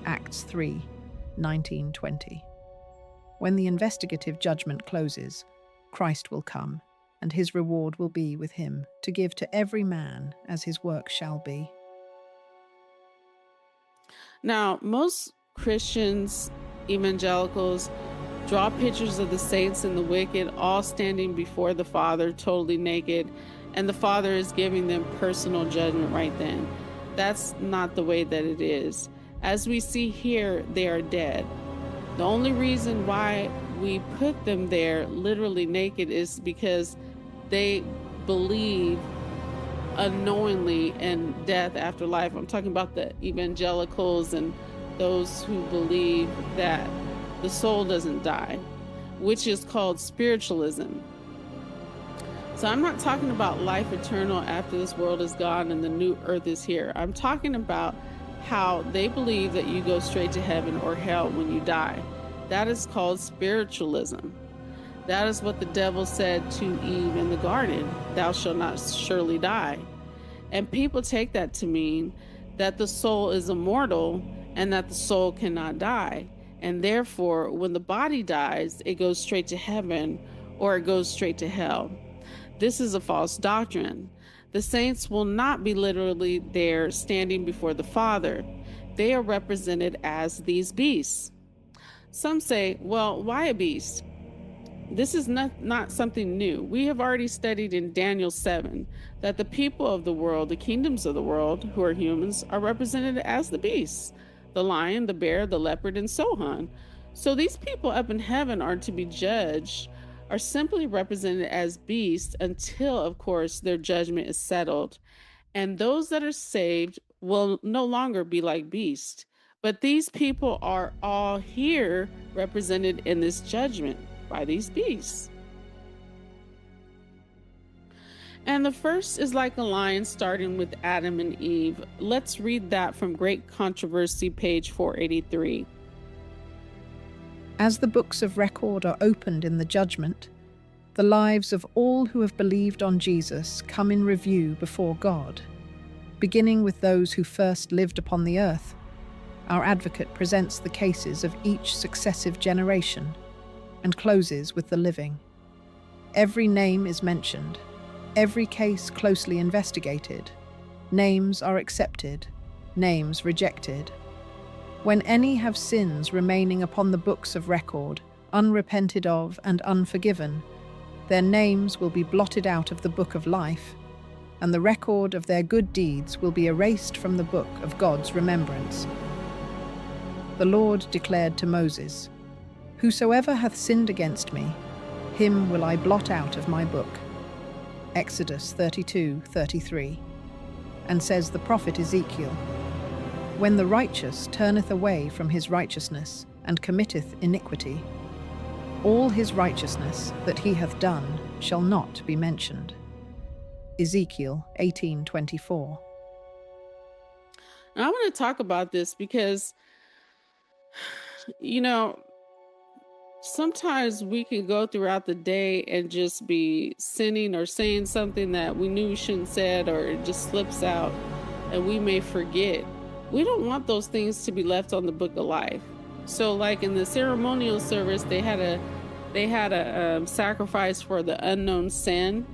Acts 3, 19-20. When the investigative judgment closes, Christ will come, and his reward will be with him, to give to every man as his work shall be. Now, most Christians, evangelicals, draw pictures of the saints and the wicked all standing before the Father totally naked, and the Father is giving them personal judgment right then. That's not the way that it is. As we see here, they are dead. The only reason why we put them there literally naked is because they believe unknowingly in death after life. I'm talking about the evangelicals and those who believe that the soul doesn't die, which is called spiritualism. So I'm not talking about life eternal after this world is gone and the new earth is here. I'm talking about how they believe that you go straight to heaven or hell when you die. That is called spiritualism. That is what the devil said to Eve in the garden: thou shalt not surely die. And people take that to mean that the soul is immortal and that the soul cannot die. And therefore, when the body dies, it goes straight to heaven or it goes straight to hell. This is a false doctrine. The saints will not be literally there standing before the Father. They are represented as these beasts. Some say, well, why a beast? This is not something new. We have already studied in Daniel 7 that the people of the world, the kingdoms of the world, who are humans, are represented as the beasts: the lion, the bear, the leopard, and so on. So these people up in heaven are to be judged, are simply represented as beasts until, of course, their judgment is settled. And those that are saved will no longer be like beasts. But these people are all here represented in this judgment by these beasts. And the first is like a lion, starting with Adam and Eve. Let's read that from Great Controversy, page 483. As the books of record are opened in the judgment, the lives of all who have believed on Jesus come in review before God. Beginning with those who first lived upon the earth, our advocate presents the cases of each successive generation and closes with the living. Every name is mentioned, every case closely investigated. Names are accepted, names rejected. When any have sins remaining upon the books of record, unrepented of and unforgiven, their names will be blotted out of the book of life, and the record of their good deeds will be erased from the book of God's remembrance. The Lord declared to Moses, "Whosoever hath sinned against me, him will I blot out of my book." Exodus 32:33. And says the prophet Ezekiel, "When the righteous turneth away from his righteousness, and committeth iniquity, all his righteousness that he hath done shall not be mentioned." Ezekiel 18:24. Now, I want to talk about this because, sometimes we can go throughout the day and just be sinning or saying something that we knew we shouldn't said, or it just slips out and we may forget. We don't want those things to be left on the book of life. So like in the ceremonial service, they had a sacrifice for the unknown sin.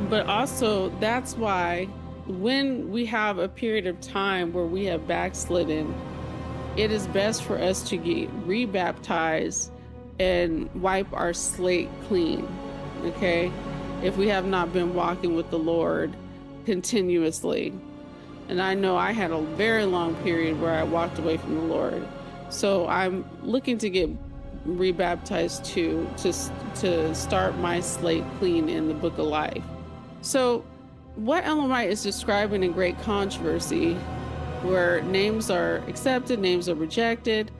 But also that's why when we have a period of time where we have backslidden, it is best for us to get rebaptized and wipe our slate clean, okay? If we have not been walking with the Lord continuously. And I know I had a very long period where I walked away from the Lord. So I'm looking to get rebaptized too, to start my slate clean in the book of life. So what Ellen White is describing in Great Controversy, where names are accepted, names are rejected,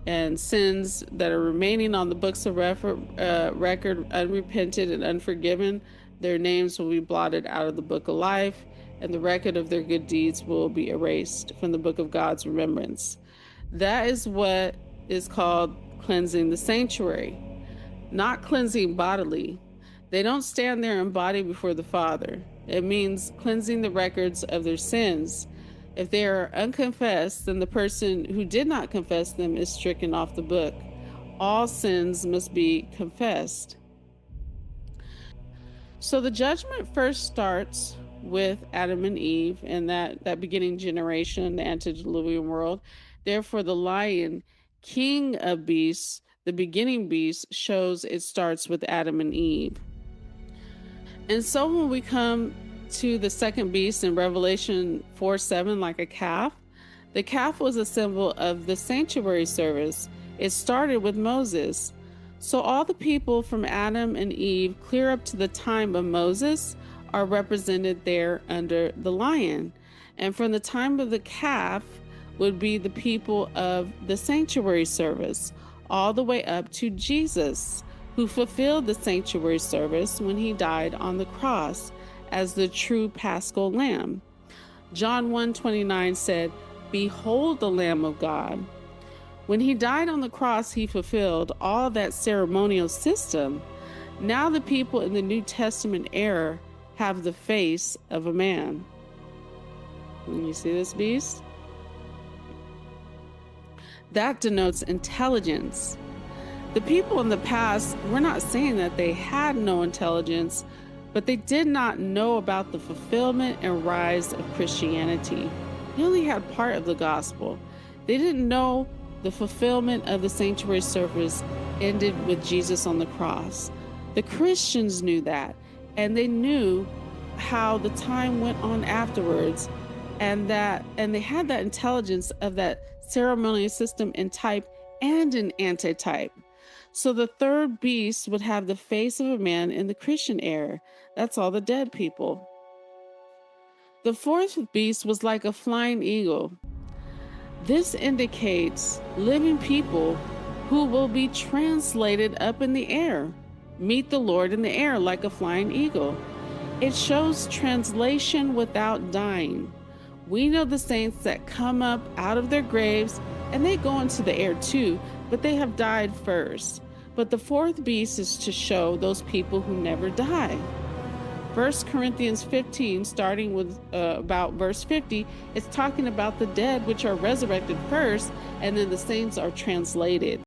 and sins that are remaining on the books of record, unrepented and unforgiven, their names will be blotted out of the book of life, and the record of their good deeds will be erased from the book of God's remembrance. That is what is called cleansing the sanctuary, not cleansing bodily. They don't stand there in body before the Father. It means cleansing the records of their sins. If they are unconfessed, then the person who did not confess them is stricken off the book. All sins must be confessed. So the judgment first starts with Adam and Eve and that beginning generation, the antediluvian world. Therefore, the lion, king of beasts, the beginning beast, shows it starts with Adam and Eve. And so when we come to the second beast in Revelation 4:7, like a calf, the calf was a symbol of the sanctuary service. It started with Moses. So all the people from Adam and Eve clear up to the time of Moses are represented there under the lion. And from the time of the calf would be the people of the sanctuary service, all the way up to Jesus, who fulfilled the sanctuary service when he died on the cross as the true Paschal Lamb. John 1:29 said, "Behold the Lamb of God." When he died on the cross, he fulfilled all that ceremonial system. Now the people in the New Testament era have the face of a man. When you see this beast, that denotes intelligence. The people in the past, we're not saying that they had no intelligence, but they did not know about the fulfillment and rise of Christianity. They only had part of the gospel. They didn't know the fulfillment of the sanctuary service ended with Jesus on the cross. The Christians knew that, and they knew how the time went on afterwards, and they had that intelligence of that ceremonial system in type and in antitype. So the third beast would have the face of a man in the Christian era. That's all the dead people. The fourth beast was like a flying eagle. This indicates living people who will be translated up in the air, meet the Lord in the air like a flying eagle. It shows translation without dying. We know the saints that come up out of their graves and they go into the air too, but they have died first. But the fourth beast is to show those people who never die. 1 Corinthians 15, starting with about verse 50, it's talking about the dead which are resurrected first, and then the saints are translated.